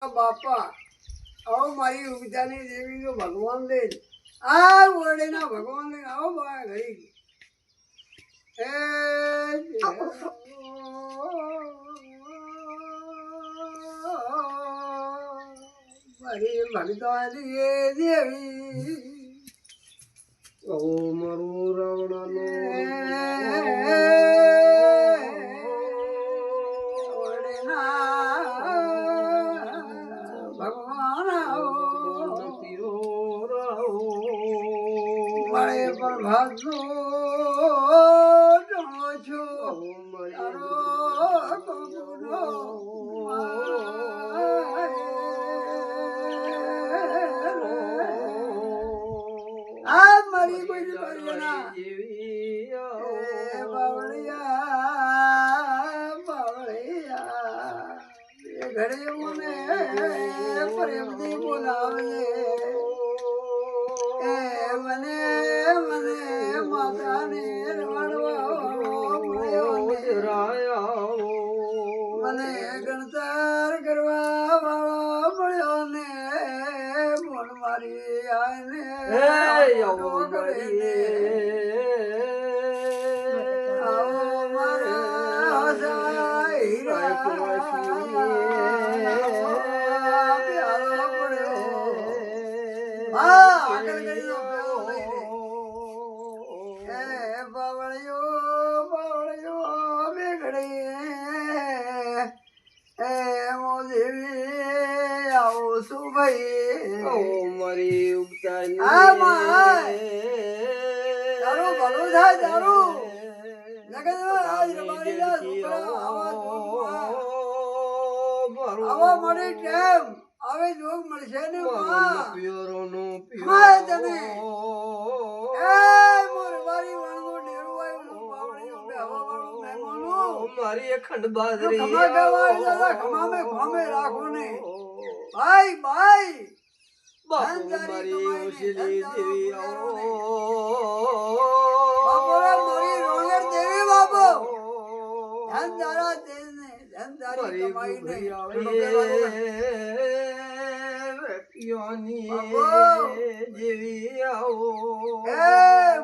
બાપા આવો મારી ઉગજાની દેવી નો ભગવાન લે આ ઓરડે ના ભગવાન લે આવો બા ઘડી એ મારી ભગવાની દેવી ઓ મારું રાવણાનો ઓરડે ના ભગવાન આવો મારે પ્રભાતનો જાણો છું તારો કંકુનો આ મારી કોઈ પરિણા બાવળિયા બાવળિયા એ ઘરે મને પ્રેમથી બોલાવે એ મને મને માતાને રવાડવા મને ગણતર કરવા વાળો મળ્યો ને બોલ મારી આને આવો મારા હીરા પ્યારો પડ્યો આગળ કરી દો એ બાવળિયો બેગડી એ મોદેવી આવું શું ભાઈ મારી ઉગતાની આ માં તારું ભલું થાય તારું નકર આજ રબારી ના છોકરા આવા મળી ટેમ હવે જોગ મળશે ને માં માં તને એ મોર મારી વણગો ડેરું આવ્યું બાવળિયો બે હવા વાળો મહેમાનો મારી અખંડ બાજરી ખમા ગવાય દાદા ખમામે રાખો ને ભાઈ ભાઈ બાપુ મારી ઓશલી દેવી બાપો રે મોરી રોંગર દેવી બાપો ધન દારા દેને ધન દારી કમાઈ ને દેવી આવો એ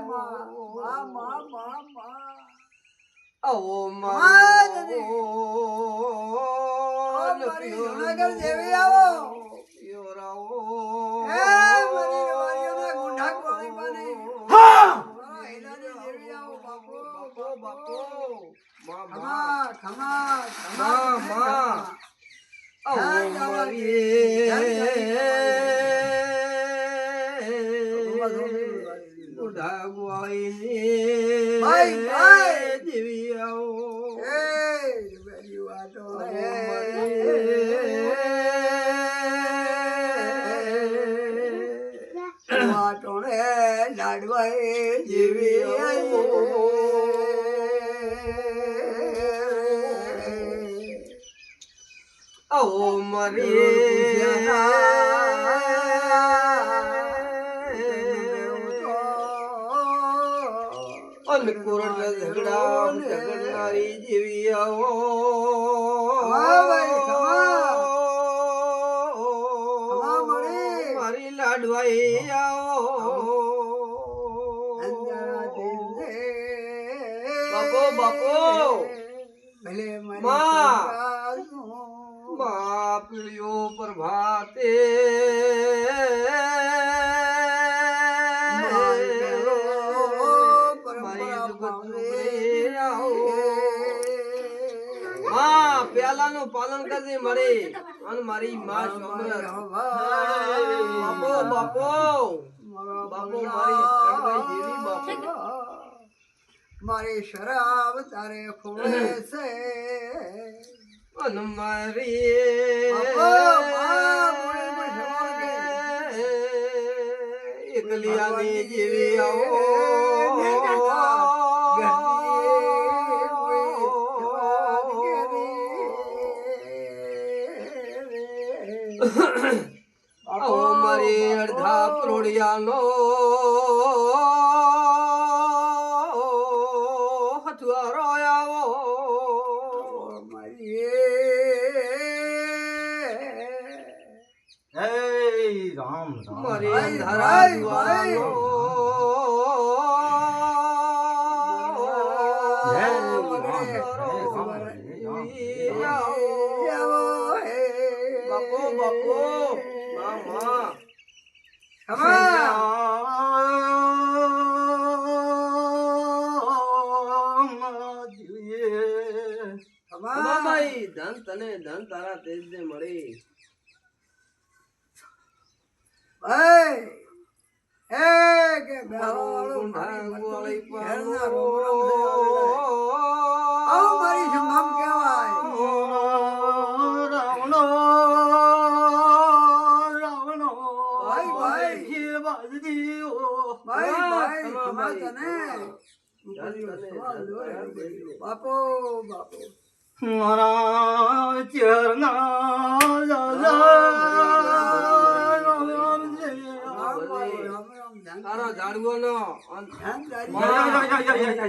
મા મા મા મા આવો મારી જુનાગઢ દેવી આવો એ મારી રવારીઓના ગુંડા કોળી બને મારા હેલાની દેવી આવો બાપો બાપો ખમા ખમા ખમા મા આવો મારી બુઢા ગોળીની ભાઈ ભાઈ દેવી આવો એ બેરી વાતો વાટોણે લાડવાએ જેવી આવો મારી અનકુરણ ઝઘડા ઝઘડનારી જેવી આવો મારી લાડવાઈ આવો બાપો બાપો મા પીળિયો પ્રભાતે પ્યાલાનું પાલન કરજે મારે અને મારી માં બાપો બાપો બાપો મારી દેવી બાપો મારી શરાબ તારે ખોળે છે અને મારી એકલિયાની જેવી આવો મારી અડધા પ્રોડિયાનો હથવારો આવો મારી હે રામ રામ મારી ભાઈ, અંધારા ભાઈ, દ્વારાનો જય આવો હે બાપો બાપો મામા ખમા ખમા ભાઈ ધન તને ધન તારા તેજ ને મળી ભાઈ એ કે બેહો ગુંઠા ગોળી ઘેરના રોમ રોમ થઈ આવેલા. આવો મારી સંભામ કહેવાય ભાઈ, ભાઈ. ભાઈ ભાઈ ખમા તને બાપો બાપો મારા ચરણા રામ રામ ધ્યાન તારા ઝાડવાનો ધ્યાન તારી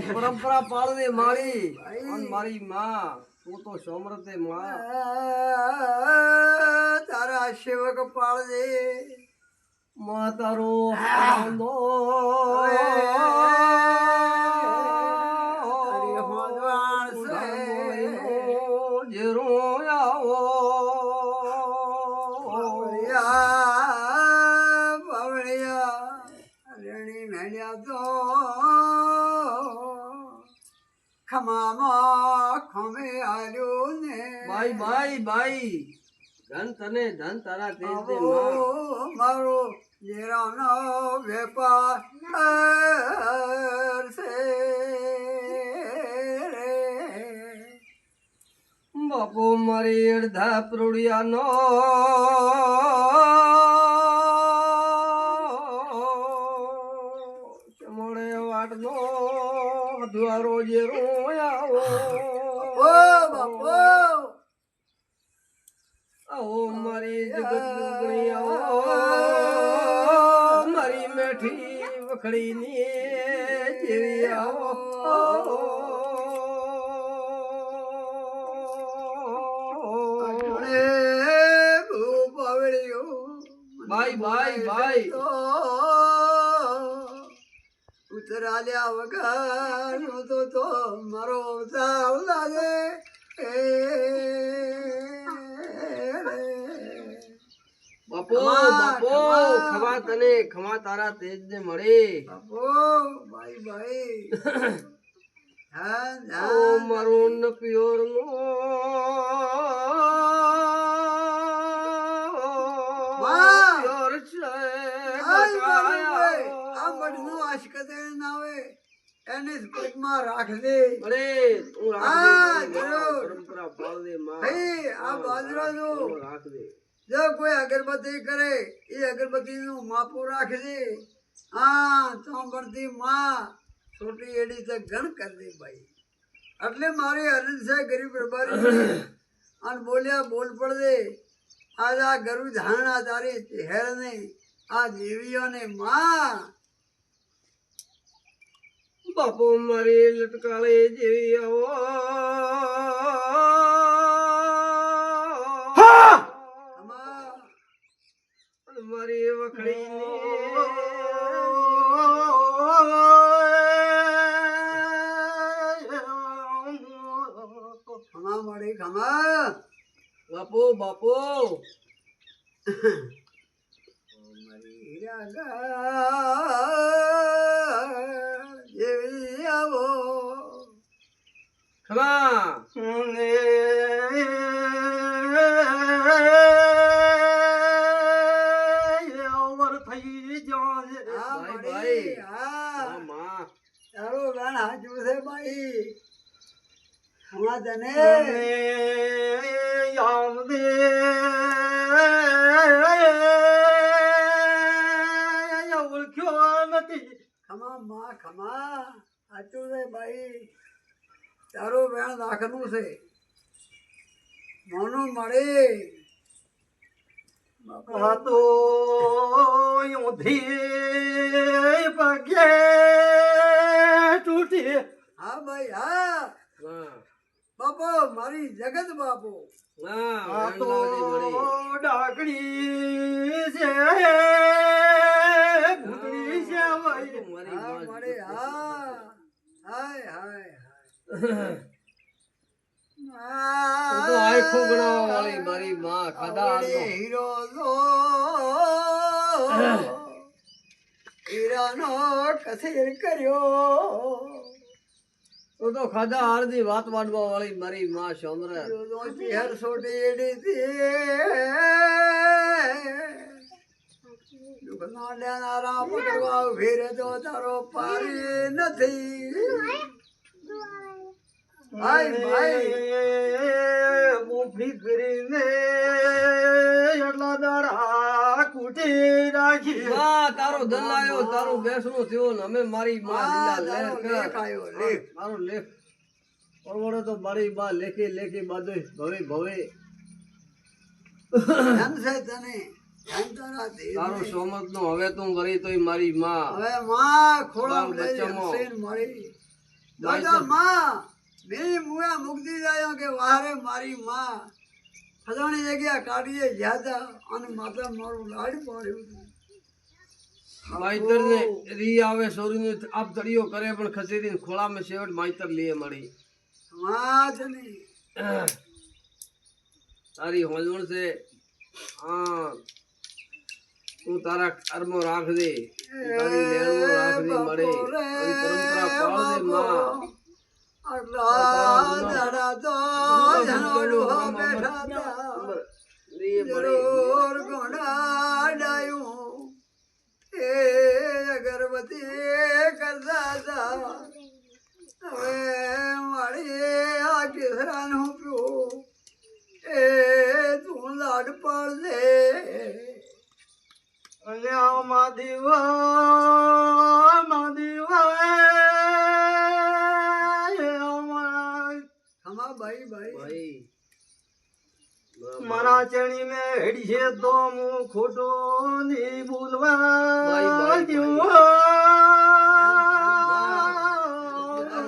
પરંપરા પાળવી મારી ભાઈ. અને મારી માં તું તો સમૃદ્ધ માં તારા સેવક પાળજે માં તારો આનંદો તારી હોંદવાણ છે. જેરો આવો બાવળિયા, બાવળિયા, રેણી મેળ્યા તો ખમામાં ખમે આલ્યો ને ભાઈ ભાઈ ભાઈ ધન તને ધન તારા તેજ દે માં આવો મારો જેરાનો વેપાર છે રે. બાપુ મારી અડધા પ્રોડિયાનો ચમોડે વાટનો દ્વારો જે રોયાવો ઓ બાપો આવો મારી જગત ગુગણી આવો મારી મેઠી વખડીની જેવી આવો ભાઈ ભાઈ ભાઈ ઉતરાલ્યા વગર હું તો મારો અવતાર લાગે બાપો ખમા, બાપો ખમા. ખમા તને ખમા તારા તેજ ને મળે બાપો ભાઈ ભાઈ ધ્યાન, ઓ ધ્યાન. મારો ન પિયોર નો વાહ. પિયોર છે આય બાપુભાઈ, આ બધું આશકતે ના આવે એની સ્પર્શમાં રાખજે અરે તું હા, રાખ દે જરૂર. પરંપરા પાળ દે માં ભાઈ, આ બાજરા જો. તું રાખ દે જો કોઈ અગરબત્તી કરે એ અગરબત્તી નું માપું રાખજે હા તો પડતી માં છોટી એડી તો ગણ કર દે ભાઈ એટલે મારી અરજ છે ગરીબ રબારી અને બોલ્યા બોલ પડદે આજ આ ગરુ ધારણા તારી ચહેર ને આ દેવીઓને માં બાપુ મારી લટકાળે જેવી આવો અમા મારી વખડી ખમા મળી ખમા બાપુ બાપુ મારી રાગા જેવી આવો ખમા હા ભાઈ, મળી ભાઈ. હા માં તારો ગાન હાચું છે ભાઈ ખમા તને ખમા માં ખમા હાચું છે ભાઈ તારો વેણ દાખલું છે મોનું મળે બાપા તો પગે તૂટી હા ભાઈ હા હા બાપો મારી જગત બાપો હા આ તો વેણલાલજી મળી. ડાકડી છે ભૂતળી છે ભાઈ તો મારી હા માં મળે હા હાય હાય તું તો આખું ગણાવવા વાળી મારી માં ખાધા આવડે હારનો. હીરો લો હીરાનો કથેર કર્યો તું તો ખાધા હારની વાત વાડવા વાળી મારી માં સોમરા. ચેર સોટેડી દુઃખના લેનારા પકડવા ઉભી રહેતો તારો પારી નથી ભાઈ ભાઈ મુફી કરીને એટલા દાડા કૂટી રાખી માં તારો ધન આવ્યો તારું બેસણું થયું ને અમે મારી માં લીલા તારો લેખ લેખ આવ્યો, લેખ. મારો લેખ પરવડે તો મારી માં લેખી લેખી બાદો ભવે ભવે ધન છે તને ધન તારા દેહ તારું નહીં. સોમત નું હવે તું કરી તોય મારી માં હવે માં ખોળામાં બાળ લઈ બચ્ચામાં. હસેન મળી ભાઈ દાદા તો- માં મેં મુયા મુક્તિ જાય કે વારે મારી માં ફલાણી જગ્યા કાઢીએ જ્યાદા અને માતા મારું લાડ પાડ્યું માઈતર ને રી આવે સોરી ને આપ તળિયો કરે પણ ખસેડીને ખોળામાં છેવટ માઈતર લે મળી માં તને તારી હોલવણ છે હા તું તારા કર્મો રાખજે તારી લેણો રાખજે મળે તારી પરંપરા પાળજે માં આટલા દાડા તો જનોડું બેઠા હતા રી મળે જરૂર ગોંડાડાયું એ અગરબત્તી કરતા હતા હવે મારી આ કેસરાનું પીવું એ તું લાડ પાડજે અને આમાં દીવા ખમા ભાઈ ભાઈ ભાઈ મારા ચણી મેં હેડી છે તો હું ખોટો ની બોલવા ભાઈ, ભાઈ.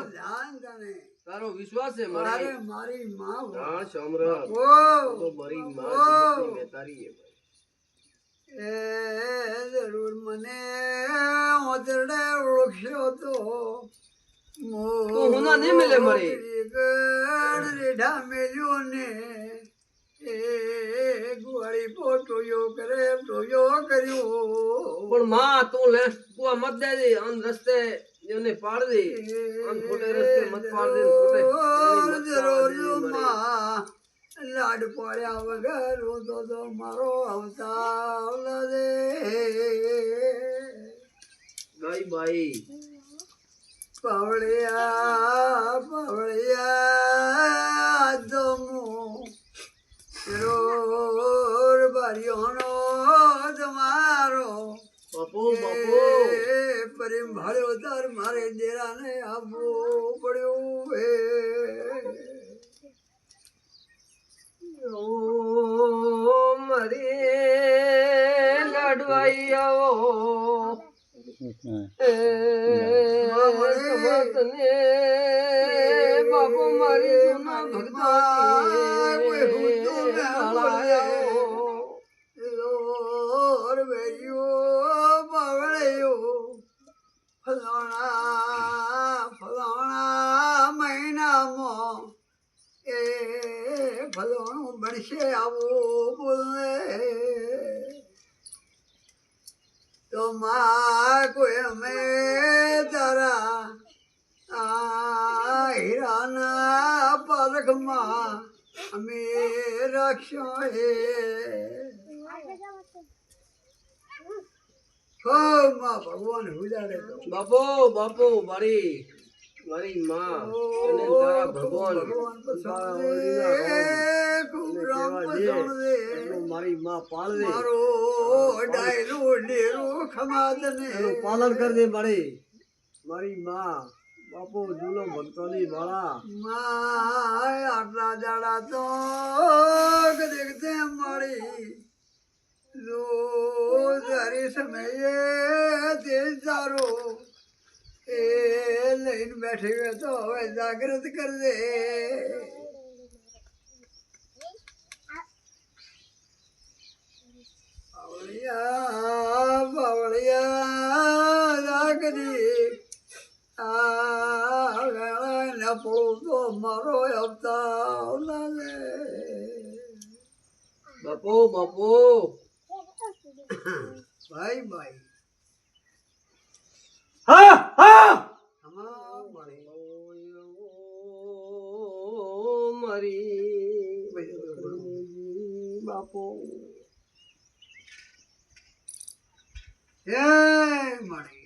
ધ્યાન તને તારો વિશ્વાસ છે મળે મારે મારી માં હા સોમરા ઓ તો મારી માં ઓ. જગતની મેતારી હે ભાઈ. એ જરૂર મને ઓતરડે ઓળખ્યો તો તો હુના નહીં મિલે મળી. રેઢા મેલ્યો ને એ ગુવાળી પોટોયો કરે ટોયો કર્યો પણ માં તું લે તું આ મત દે દે આન રસ્તે એને પાડ દે આન ખોટે રસ્તે મત પાડ દે ખોટે એની મત પાડ દે મળી. લાડ પાડ્યા વગર હું તો મારો અવતાર દે ભાઈ ભાઈ પાવળિયા દમો રોર બારીઓનો તમારો બાપુ બાપુ પ્રેમ ભાળ્યો તાર મારે ડેરાને આપવું પડ્યું હે ઓ મરે લડવાઈ આવો સમતને બાપુ મારી સુના લોર વેર્યો પાવળ્યો ફલાણા મહિનામાં એ ફલાણું બનશે આવું બોલે તો માં કોઈ અમે તારા હીરાના પાલખમાં અમે રાખશો હે માં ભગવાન ઉજાડે તો બાપુ બાપુ મારી મારી માં અને તારા ભગવાન તારા ઓળીના રામ અને સેવા દે એટલું મારી માં પાળજે મારો ડાયરું ડેરું ખમાદને એનું પાલન કરજે મારી મારી માં બાપુ જૂનો ભક્તોની વાળા માં આટલા દાડા તો દેખતે મળી રોજ સમયે તે તારો એ લઈને બેઠી હોય તો હવે જાગૃત કરજે બાવળિયા રાખજી આ વેળાને પડું તો મારો અવતાર લાગે બાપુ બાપુ ભાઈ ભાઈ હા હા આમાં મળી મારી બાપુ જય મળી